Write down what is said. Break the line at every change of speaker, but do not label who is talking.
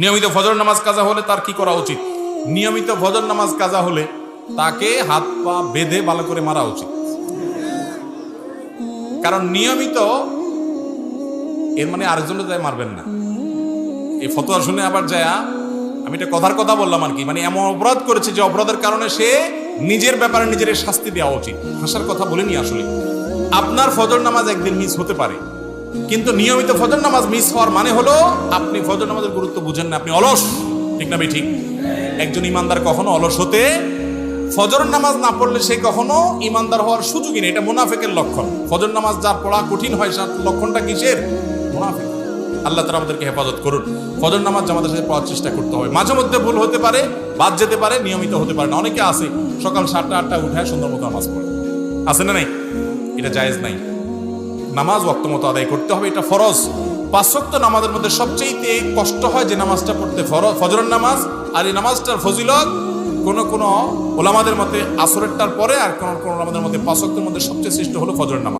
নিয়মিত ফজর নামাজ কাজা হলে তার কি করা উচিত? নিয়মিত ফজর নামাজ কাজা হলে তাকে হাত পা বেঁধে ভালো করে মারা উচিত। কারণ নিয়মিত এর মানে আরেকজনের যায় মারবেন না। এই ফতোয়া শুনে আবার যায়, আমি এটা কথার কথা বললাম আর কি, মানে এমন অপরাধ করেছে যে অপরাধের কারণে সে নিজের ব্যাপারে নিজের শাস্তি দেওয়া উচিত। হাসার কথা বলিনি আসলে। আপনার ফজর নামাজ একদিন মিস হতে পারে, কিন্তু নিয়মিত ফজর নামাজ মিস হওয়ার মানে হলো আপনি ফজর নামাজের গুরুত্ব বুঝেন না, আপনি অলস। ঠিক না ঠিক? একজন ইমানদার কখনো অলস হতে, ফজর নামাজ না পড়লে সে কখনো ইমানদার হওয়ার সুযোগই নেই। এটা মুনাফিকের লক্ষণ। ফজর নামাজ যার পড়া কঠিন হয়, তার লক্ষণটা কিসের? মুনাফিক। আল্লাহ তাআলা আমাদেরকে হেফাজত করুন। ফজর নামাজ জামাতের সাথে পড়ার চেষ্টা করতে হবে। মাঝে মধ্যে ভুল হতে পারে, বাদ যেতে পারে, নিয়মিত হতে পারে না। অনেকে আছে সকাল 7টা 8টা উঠায় সুন্দর মতো নামাজ পড়ে, আছে না নাই? এটা জায়েজ নাই। নামাজ ওয়াক্ত মতো আদায় করতে হবে, এটা ফরজ। 5 ওয়াক্ত নামাজের মধ্যে সবচেয়ে কষ্ট হয় যে নামাজটা পড়তে, ফজরের নামাজ। আর এই নামাজটার ফজিলত কোন ওলামাদের মতে আসরেরটার পরে, আর কোন ওলামাদের মতে 5 ওয়াক্তের মধ্যে সবচেয়ে শ্রেষ্ঠ হলো ফজরের নামাজ।